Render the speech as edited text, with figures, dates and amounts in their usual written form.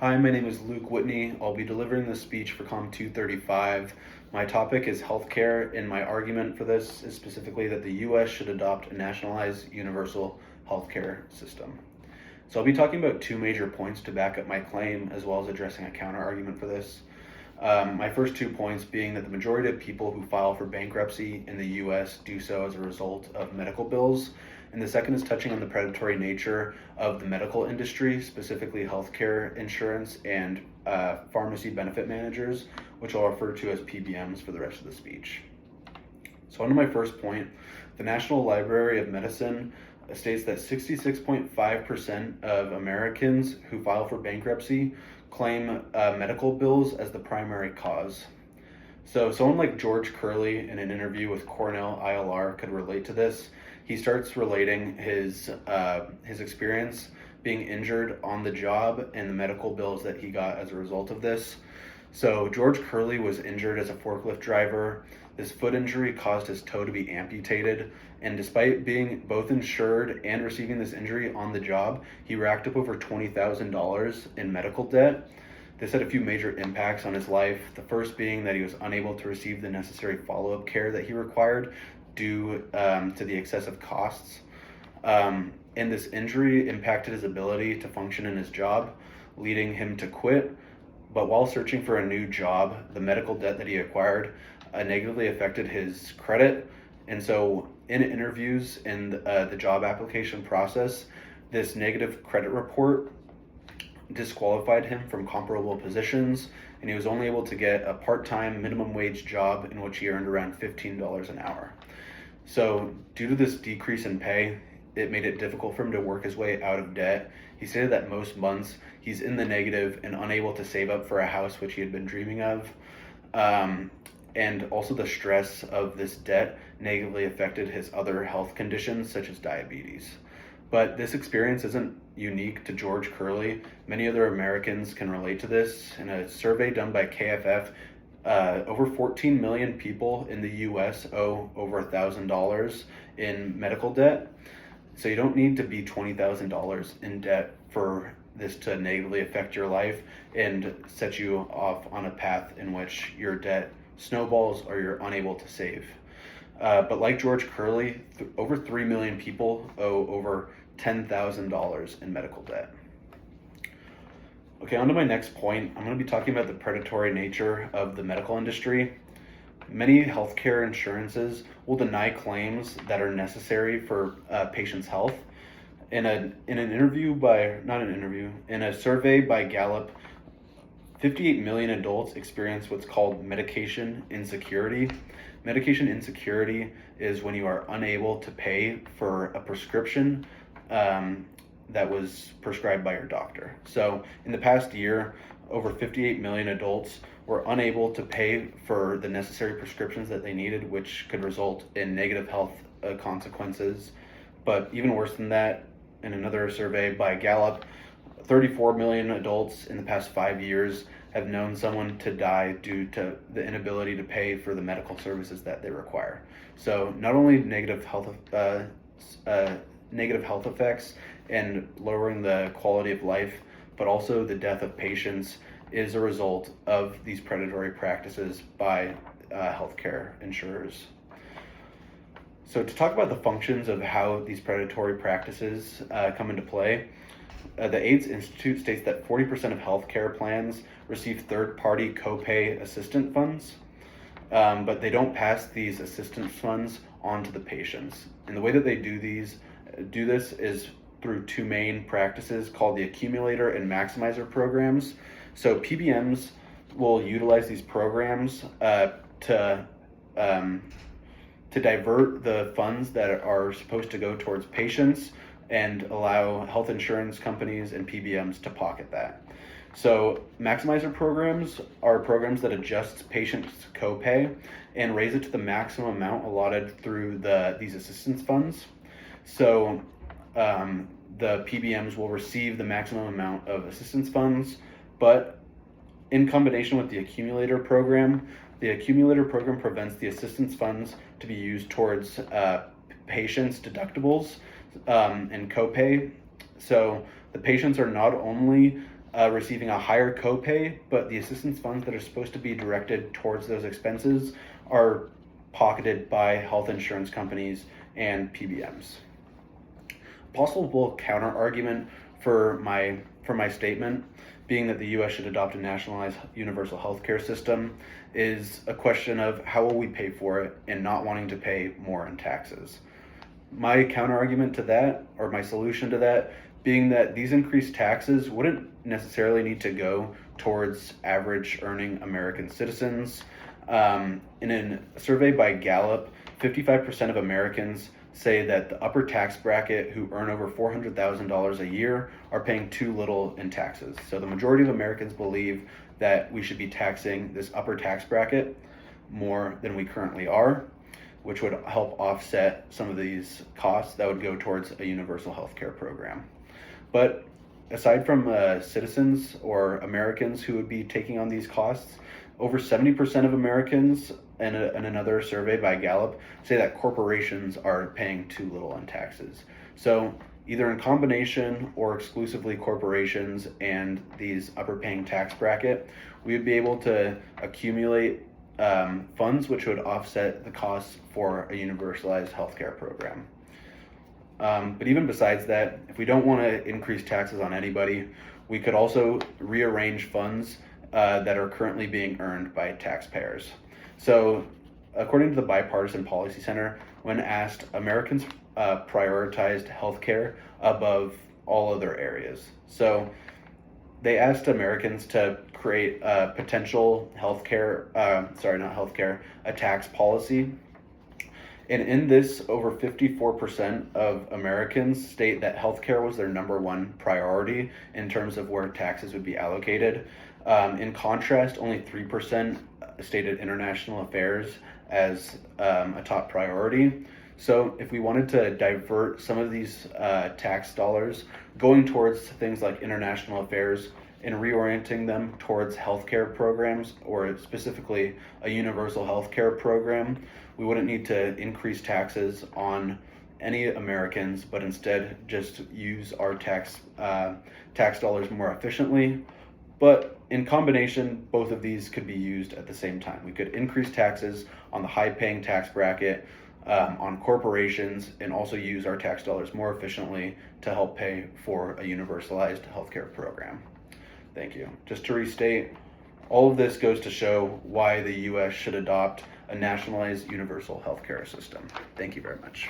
Hi, my name is Luke Whitney. I'll be delivering this speech for COMM 235. My topic is healthcare, and my argument for this is specifically that the U.S. should adopt a nationalized universal healthcare system. So I'll be talking about two major points to back up my claim, as well as addressing a counter argument for this. My first 2 points being that the majority of people who file for bankruptcy in the U.S. do so as a result of medical bills. And the second is touching on the predatory nature of the medical industry, specifically healthcare insurance and pharmacy benefit managers, which I'll refer to as PBMs for the rest of the speech. So on to my first point, the National Library of Medicine states that 66.5% of Americans who file for bankruptcy claim medical bills as the primary cause. So someone like George Curley in an interview with Cornell ILR could relate to this. He starts relating his experience being injured on the job and the medical bills that he got as a result of this. So George Curley was injured as a forklift driver. This foot injury caused his toe to be amputated, and despite being both insured and receiving this injury on the job, he racked up over $20,000 in medical debt. This had a few major impacts on his life, the first being that he was unable to receive the necessary follow-up care that he required due to the excessive costs. And this injury impacted his ability to function in his job, leading him to quit. But while searching for a new job, the medical debt that he acquired negatively affected his credit. And so in interviews in the job application process, this negative credit report disqualified him from comparable positions, and he was only able to get a part-time minimum wage job in which he earned around $15 an hour. So due to this decrease in pay, it made it difficult for him to work his way out of debt. He stated that most months he's in the negative and unable to save up for a house which he had been dreaming of. And also the stress of this debt negatively affected his other health conditions such as diabetes. But this experience isn't unique to George Curley. Many other Americans can relate to this. In a survey done by KFF, over 14 million people in the US owe over $1,000 in medical debt. So you don't need to be $20,000 in debt for this to negatively affect your life and set you off on a path in which your debt snowballs or you're unable to save. But like George Curley, over 3 million people owe over $10,000 in medical debt. Okay, on to my next point. I'm going to be talking about the predatory nature of the medical industry. Many healthcare insurances will deny claims that are necessary for patients' health. In a survey by Gallup, 58 million adults experience what's called medication insecurity. Medication insecurity is when you are unable to pay for a prescription that was prescribed by your doctor. So in the past year, over 58 million adults were unable to pay for the necessary prescriptions that they needed, which could result in negative health consequences. But even worse than that, in another survey by Gallup, 34 million adults in the past 5 years have known someone to die due to the inability to pay for the medical services that they require. So not only negative health effects and lowering the quality of life, but also the death of patients is a result of these predatory practices by healthcare insurers. So to talk about the functions of how these predatory practices come into play, the AIDS Institute states that 40% of healthcare plans receive third-party copay assistance funds, but they don't pass these assistance funds on to the patients. And the way that they do this is through two main practices called the accumulator and maximizer programs. So PBMs will utilize these programs to divert the funds that are supposed to go towards patients and allow health insurance companies and PBMs to pocket that. So maximizer programs are programs that adjust patients' copay and raise it to the maximum amount allotted through these assistance funds. So the PBMs will receive the maximum amount of assistance funds, but in combination with the accumulator program prevents the assistance funds to be used towards patients' deductibles and copay. So the patients are not only receiving a higher copay, but the assistance funds that are supposed to be directed towards those expenses are pocketed by health insurance companies and PBMs. Possible counter argument for my statement being that the U.S. should adopt a nationalized universal healthcare system is a question of how will we pay for it and not wanting to pay more in taxes. My counter argument to that, or my solution to that, being that these increased taxes wouldn't necessarily need to go towards average earning American citizens. In a survey by Gallup, 55% of Americans say that the upper tax bracket who earn over $400,000 a year are paying too little in taxes. So the majority of Americans believe that we should be taxing this upper tax bracket more than we currently are, which would help offset some of these costs that would go towards a universal health care program. But aside from citizens or Americans who would be taking on these costs, over 70% of Americans in another survey by Gallup say that corporations are paying too little in taxes. So either in combination or exclusively corporations and these upper paying tax bracket, we would be able to accumulate funds which would offset the costs for a universalized healthcare program. But even besides that, if we don't want to increase taxes on anybody, we could also rearrange funds that are currently being earned by taxpayers. So, according to the Bipartisan Policy Center, when asked, Americans prioritized healthcare above all other areas. So, they asked Americans to create a potential a tax policy. And in this, over 54% of Americans state that healthcare was their number one priority in terms of where taxes would be allocated. In contrast, only 3% stated international affairs as a top priority. So if we wanted to divert some of these tax dollars going towards things like international affairs and reorienting them towards healthcare programs, or specifically a universal healthcare program, we wouldn't need to increase taxes on any Americans, but instead just use our tax dollars more efficiently. But in combination, both of these could be used at the same time. We could increase taxes on the high-paying tax bracket, on corporations, and also use our tax dollars more efficiently to help pay for a universalized healthcare program. Thank you. Just to restate, all of this goes to show why the U.S. should adopt a nationalized universal healthcare system. Thank you very much.